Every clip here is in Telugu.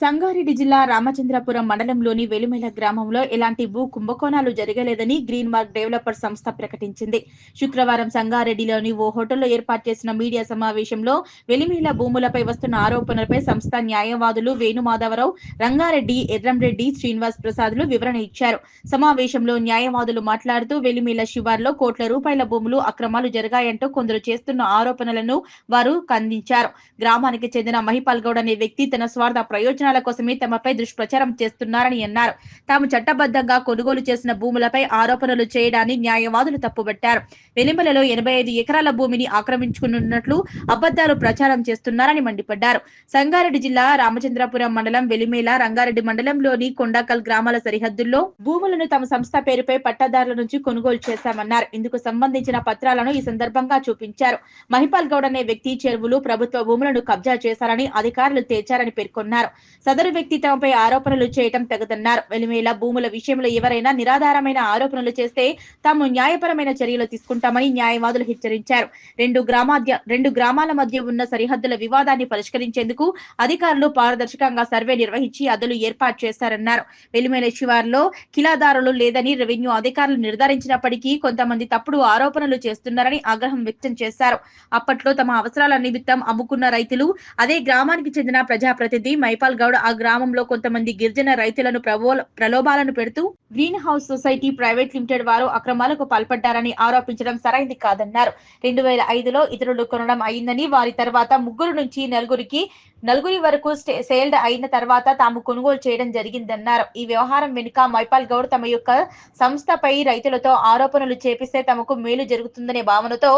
సంగారెడ్డి జిల్లా రామచంద్రపురం మండలంలోని వెలిమెల గ్రామంలో ఎలాంటి భూ కుంభకోణాలు జరగలేదని గ్రీన్ మార్క్ డెవలపర్ సంస్థ ప్రకటించింది. శుక్రవారం సంగారెడ్డిలోని ఓ హోటల్లో ఏర్పాటు చేసిన మీడియా సమావేశంలో వెలిమెల భూములపై వస్తున్న ఆరోపణలపై సంస్థ న్యాయవాదులు వేణుమాధవరావు, రంగారెడ్డి, ఎర్రంరెడ్డి, శ్రీనివాస్ ప్రసాద్లు వివరణ ఇచ్చారు. సమావేశంలో న్యాయవాదులు మాట్లాడుతూ వెలిమెల శివార్లో కోట్ల రూపాయల భూములు అక్రమాలు జరిగాయంటూ కొందరు చేస్తున్న ఆరోపణలను వారు ఖండించారు. గ్రామానికి చెందిన మహిపాల్ గౌడ్ అనే వ్యక్తి తన స్వార్థ ప్రయోజనాల కోసమే తమపై దుష్ప్రచారం చేస్తున్నారని అన్నారు. తాము చట్టబద్ధంగా కొనుగోలు చేసిన భూములపై ఆరోపణలు చేయడాన్ని న్యాయవాదులు తప్పుబట్టారు. వెలిమెలలో 85 ఎకరాల భూమిని ఆక్రమించుకున్నట్లు అబద్ధాలు ప్రచారం చేస్తున్నారని మండిపడ్డారు. సంగారెడ్డి జిల్లా రామచంద్రపురం మండలం వెలిమెల, రంగారెడ్డి మండలంలోని కొండాకల్ గ్రామాల సరిహద్దుల్లో భూములను తమ సంస్థ పేరుపై పట్టాదారుల నుంచి కొనుగోలు చేశామన్నారు. ఇందుకు సంబంధించిన పత్రాలను ఈ సందర్భంగా చూపించారు. మహిపాల్ గౌడ్ అనే వ్యక్తి చెరువులు, ప్రభుత్వ భూములను కబ్జా చేశారని అధికారులు తేల్చారని పేర్కొన్నారు. సదరు వ్యక్తి తమపై ఆరోపణలు చేయటం తగదన్నారు. వెలిమెల భూముల విషయంలో ఎవరైనా నిరాధారమైన ఆరోపణలు చేస్తే తాము న్యాయపరమైన చర్యలు తీసుకుంటామని న్యాయవాదులు హెచ్చరించారు. రెండు గ్రామాల మధ్య ఉన్న సరిహద్దుల వివాదాన్ని పరిష్కరించేందుకు అధికారులు పారదర్శకంగా సర్వే నిర్వహించి అదులు ఏర్పాటు చేశారన్నారు. వెలిమెల శివార్లో కిలాదారులు లేదని రెవెన్యూ అధికారులు నిర్ధారించినప్పటికీ కొంతమంది తప్పుడు ఆరోపణలు చేస్తున్నారని ఆగ్రహం వ్యక్తం చేశారు. అప్పట్లో తమ అవసరాల నిమిత్తం అమ్ముకున్న రైతులు, అదే గ్రామానికి చెందిన ప్రజాప్రతినిధి మహిపాల్ గౌడ్ ఆ గ్రామంలో కొంతమంది గిరిజన రైతులను ప్రలోభాలను పెడుతూ green house society private limited వారు అక్రమాలకు పాల్పడ్డారని ఆరోపించడం సరైంది కాదన్నారు. 2005లో ఇతరులు కొనడం అయిందని, వారి తర్వాత ముగ్గురు నుంచి నలుగురి వరకు సేల్డ్ అయిన తర్వాత తాము కొనుగోలు చేయడం జరిగిందన్నారు. ఈ వ్యవహారం వెనుక మహిపాల్ గౌడ్ తమ యొక్క సంస్థపై రైతులతో ఆరోపణలు చేపిస్తే తమకు మేలు జరుగుతుందనే భావనతో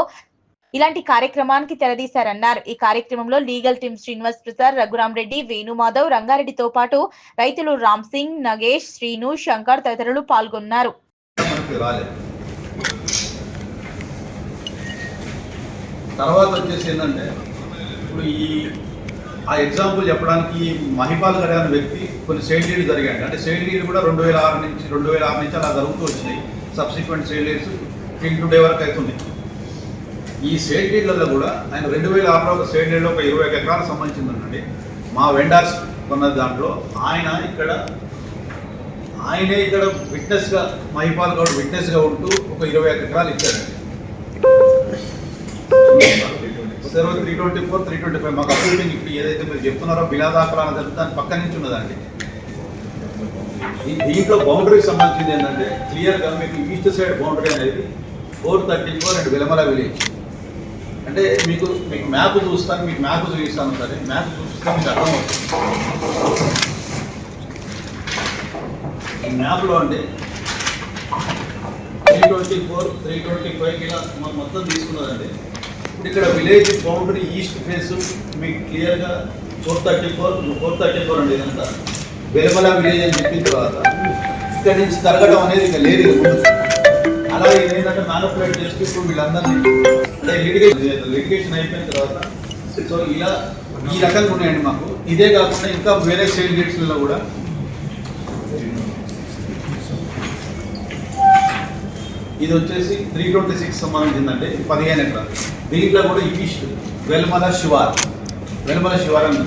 ఇలాంటి కార్యక్రమానికి తెరదీశారన్నారు. ఈ కార్యక్రమంలో లీగల్ టీం శ్రీనివాస్ ప్రసాద్, రఘురామరెడ్డి, వేణుమాధవ్, రంగారెడ్డితో పాటు రైతులు రామ్ సింగ్, నగేష్, శ్రీను, శంకర్ తదితరులు పాల్గొన్నారు. తర్వాత వచ్చేసి ఏంటంటే ఇప్పుడు ఆ ఎగ్జాంపుల్ చెప్పడానికి మహిపాల్ గౌడ్ అనే వ్యక్తి కొన్ని సేల్ డీడ్ జరిగాయి. అంటే సేల్ డీడ్ కూడా 2006 నుంచి అలా జరుగుతూ వచ్చినాయి. Subsequent sale deeds till today వరకు అవుతుంది. ఈ సేల్ డీడ్లలో కూడా ఆయన 2006లో ఒక సేల్ డీడ్లో ఒక 20 ఎకరాలకు సంబంధించిందండి. మా వెండర్స్ కొన్న దాంట్లో ఆయనే ఇక్కడ విట్నెస్గా, మహిపాల్ గౌడ్ విట్నెస్గా ఉంటూ ఒక 21 ఎకరాలు ఇచ్చాడండి. 324, 325 మాకు అప్రూవింగ్ ఇప్పుడు ఏదైతే మీరు చెప్తున్నారో బిలాదాఖలాన జరిగితే దాని పక్క నుంచి ఉన్నదండి. దీంట్లో బౌండరీకి సంబంధించింది ఏంటంటే క్లియర్గా మీకు ఈస్ట్ సైడ్ బౌండరీ అనేది 434 అండ్ వెలమల విలేజ్. అంటే మీకు మ్యాప్ చూస్తాను, మీకు మ్యాప్ చూపిస్తాను. సరే, మ్యాప్ చూపిస్తే మీకు అర్థమవుతుంది. ఈ మ్యాప్లో అంటే 324, 325 ఇలా మొత్తం తీసుకున్నదండి. ఇప్పుడు ఇక్కడ విలేజ్ బౌండరీ ఈస్ట్ ఫేస్ మీకు క్లియర్గా 434 అండి. ఇదంతా వెలమల విలేజ్ అని చెప్పిన తర్వాత ఇక్కడ నుంచి తరగడం అనేది ఇంకా లేదు. అలా ఏంటంటే మ్యానిపులేట్ చేస్తూ ఇప్పుడు వీళ్ళందరినీ లిటిగేషన్ అయిపోయిన తర్వాత సో ఇలా ఈ రకంగా ఉన్నాయండి మాకు. ఇదే కాకుండా ఇంకా వేరే సేల్ డీడ్స్లలో కూడా ఇది వచ్చేసి 326 సంబంధించిందంటే 15 ఎకరాలు. దీంట్లో కూడా ఈస్ట్ వెలమల శివార్ అని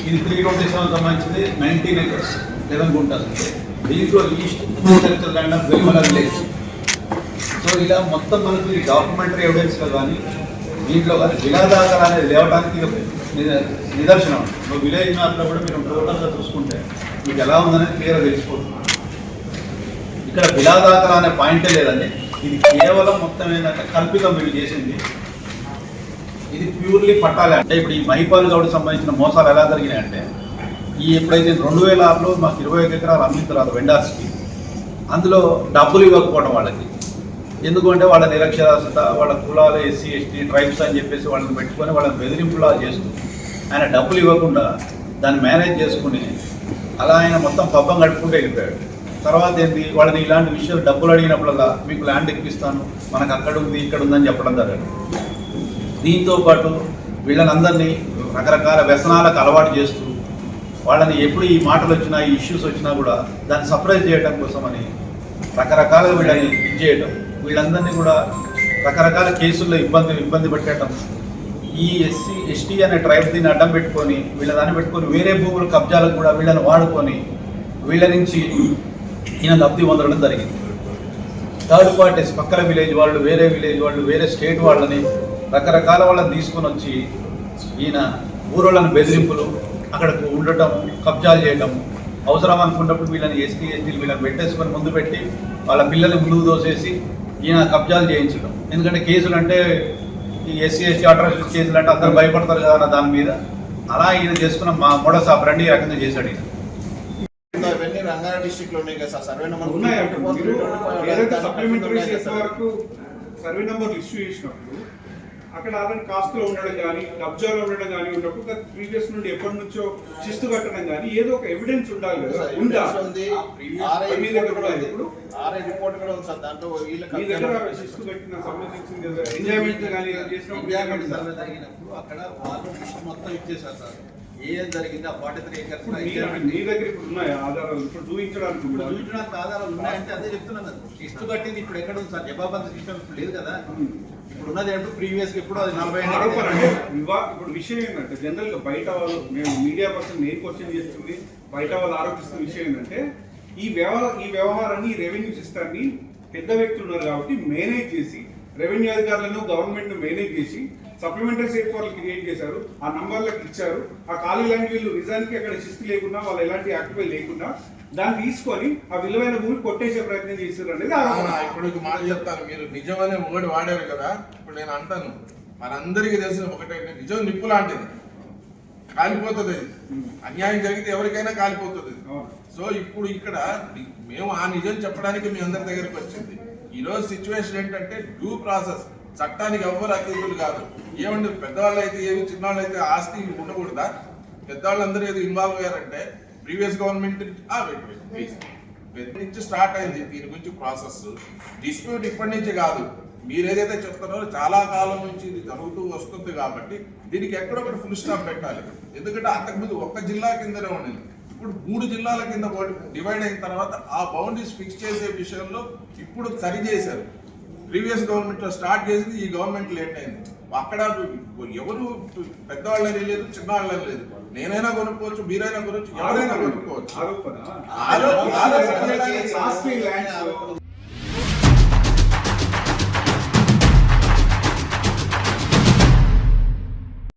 ఇది 327 సంబంధించింది 19 ఎకర్స్ 11 గుంటలు. దీంట్లో east land of వెలమల village. So ఇలా మొత్తం మనకు ఈ డాక్యుమెంటరీ ఎవిడెన్స్లో కానీ దీంట్లో కానీ విలాదాఖలు అనేది లేవడానికి నిదర్శనం. విలేజ్ మ్యాప్లో కూడా మీరు టోటల్గా చూసుకుంటే మీకు ఎలా ఉందనేది క్లియర్గా తెలిసిపోతుంది. ఇక్కడ విలాదాఖలు అనే పాయింటే లేదండి. ఇది కేవలం మొత్తం ఏంటంటే కల్పితం వీళ్ళు చేసింది. ఇది ప్యూర్లీ పట్టాలి. అంటే ఇప్పుడు ఈ మహిపాల్ గౌడ్ సంబంధించిన మోసాలు ఎలా జరిగినాయంటే ఎప్పుడైతే 2006లో మాకు 21 ఎకరాలు అమ్మిన తర్వాత వెండర్స్కి అందులో డబ్బులు ఇవ్వకపోవడం వాళ్ళకి. ఎందుకంటే వాళ్ళ నిరక్షరాస్యత, వాళ్ళ కులాలు ఎస్సీ ఎస్టీ ట్రైబ్స్ అని చెప్పేసి వాళ్ళని పెట్టుకొని వాళ్ళని బెదిరింపులా చేస్తూ ఆయన డబ్బులు ఇవ్వకుండా దాన్ని మేనేజ్ చేసుకుని అలా ఆయన మొత్తం పబ్బం గడుపుకుంటూ వెళ్ళిపోయాడు. తర్వాత ఏంటి, వాళ్ళని ఇలాంటి విషయాలు డబ్బులు అడిగినప్పుడల్లా మీకు ల్యాండ్ ఇప్పిస్తాను, మనకు అక్కడ ఉంది ఇక్కడ ఉందని చెప్పడం జరిగింది. దీంతోపాటు వీళ్ళనందరినీ రకరకాల వ్యసనాలకు అలవాటు చేస్తూ వాళ్ళని ఎప్పుడు ఈ మాటలు వచ్చినా, ఈ ఇష్యూస్ వచ్చినా కూడా దాన్ని సర్ప్రైజ్ చేయడం కోసమని రకరకాలుగా వీళ్ళని చేయటం, వీళ్ళందరినీ కూడా రకరకాల కేసుల్లో ఇబ్బంది పెట్టడం, ఈ ఎస్టీ అనే ట్రైబ్ దీన్ని అడ్డం పెట్టుకొని వీళ్ళ దాన్ని పెట్టుకొని వేరే భూములు కబ్జాలకు కూడా వీళ్ళని వాడుకొని వీళ్ళ నుంచి ఈయన లబ్ధి పొందడం జరిగింది. థర్డ్ పార్టీస్ పక్కన విలేజ్ వాళ్ళు, వేరే విలేజ్ వాళ్ళు, వేరే స్టేట్ వాళ్ళని రకరకాల వాళ్ళని తీసుకొని వచ్చి ఈయన ఊరోళ్ళని బెదిరింపులు, అక్కడకు ఉండటం, కబ్జాలు చేయటం, అవసరం అనుకున్నప్పుడు వీళ్ళని ఎస్టీలు వీళ్ళని పెట్టేసుకొని ముందు పెట్టి వాళ్ళ పిల్లల్ని ముందుకు దోసేసి ఈయన కబ్జాలు చేయించడం. ఎందుకంటే కేసులు అంటే ఈ ఎస్సీ అట్రాసిటీ కేసులు అంటే అందరూ భయపడతారు కదా అన్న దాని మీద అలా ఈయన చేసుకున్న మా మోడస్ ఆపరండి ఈ రకంగా చేశాడు ఈయన. ఇవన్నీ రంగారెడ్డి డిస్ట్రిక్ట్ లో ఉన్నాయి కదా sir, survey number survey number issue చేసినప్పుడు అక్కడ ఆల్రెడీ కాస్ట్లో ఉండడం కానీ కబ్జాలో ఉండడం కానీ ఉన్నప్పుడు ప్రీవియస్ నుండి ఎప్పటి నుంచో శిస్తు కట్టడం కానీ ఏదో ఒక ఎవిడెన్స్ ఉండాలి కదా. రిపోర్ట్ కూడా ఉంది సార్, దాంట్లో మీ దగ్గర శిస్తు కట్టిన సంబంధించింది ఎంజాయ్మెంట్ కానీ జరిగినప్పుడు అక్కడ వాళ్ళు మొత్తం ఇచ్చేసారు సార్. ఏం జరిగింది ఆ 43 acres మీ దగ్గర ఇప్పుడు ఉన్నాయా ఆధారాలు? ఇప్పుడు చూపించడానికి చూపించడానికి ఆధారాలు ఉన్నాయంటే అదే చెప్తున్నాను. శిస్తు కట్టింది ఇప్పుడు ఎక్కడ ఉంది సార్? జవాబంద సిస్టమ్ ఇప్పుడు లేదు కదా. ఇప్పుడు ఉన్నది ఏంటో ప్రీవియస్ ఇప్పుడు అది 40 ఇప్పుడు విషయం ఏంటంటే జనరల్ గా బయట వాళ్ళు, మేము మీడియా పర్సన్ నేను క్వశ్చన్ చేస్తుంది, బయట వాళ్ళు ఆరోపిస్తున్న విషయం ఏంటంటే ఈ వ్యవహారాన్ని రెవెన్యూ సిస్టాన్ని పెద్ద వ్యక్తులు ఉన్నారు కాబట్టి మేనేజ్ చేసి, రెవెన్యూ అధికారులను గవర్నమెంట్ ను మేనేజ్ చేసి సప్లిమెంటరీ సేఫ్ వాళ్ళు క్రియేట్ చేశారు, ఆ నంబర్లకు ఇచ్చారు. ఆ ఖాళీ ల్యాండ్ వీళ్ళు నిజానికి అక్కడ శిస్తు లేకుండా వాళ్ళు ఎలాంటి యాక్టివై లేకుండా దాన్ని తీసుకొని ఆ విలువైన భూమి కొట్టేసే ప్రయత్నం చేశారు అనేది ఇప్పుడు మాట చెప్తాను. మీరు నిజం అనే వర్డ్ వాడారు కదా, ఇప్పుడు నేను అంటాను మనందరికీ తెలిసిన ఒకటే, నిజం నిప్పు లాంటిది, కాలిపోతుంది. అన్యాయం జరిగితే ఎవరికైనా కాలిపోతుంది. సో ఇప్పుడు ఇక్కడ మేము ఆ నిజం చెప్పడానికి మీ అందరి దగ్గరికి వచ్చింది. ఈ రోజు సిచ్యువేషన్ ఏంటంటే డ్యూ ప్రాసెస్, చట్టానికి ఎవ్వరు అతిథులు కాదు. ఏమంటే పెద్దవాళ్ళు అయితే ఏమి, చిన్నవాళ్ళు అయితే ఆస్తి ఉండకూడదా? పెద్దవాళ్ళందరూ ఏదో ఇన్వాల్వ్ అయ్యారంటే ప్రీవియస్ గవర్నమెంట్ నుంచి స్టార్ట్ అయింది దీని గురించి ప్రాసెస్. డిస్ప్యూట్ ఇప్పటి నుంచి కాదు, మీరు ఏదైతే చెప్తున్నారో చాలా కాలం నుంచి ఇది జరుగుతూ వస్తుంది కాబట్టి దీనికి ఎక్కడొకటి ఫుల్ స్టాప్ పెట్టాలి. ఎందుకంటే అంతకుముందు ఒక్క జిల్లా కిందనే ఉండేది, ఇప్పుడు 3 జిల్లాల కింద డివైడ్ అయిన తర్వాత ఆ బౌండరీస్ ఫిక్స్ చేసే విషయంలో ఇప్పుడు సరి చేశారు. ప్రీవియస్ గవర్నమెంట్ లో స్టార్ట్ చేసింది, ఈ గవర్నమెంట్ లేట్ అయింది. అక్కడ ఎవరు పెద్దవాళ్ళని లేదు, చిన్నవాళ్ళని లేదు. నేనైనా కొనుక్కోవచ్చు, మీరైనా కొనుక్కోవచ్చు, ఎవరైనా కొనుక్కోవచ్చు. ఆరోపణ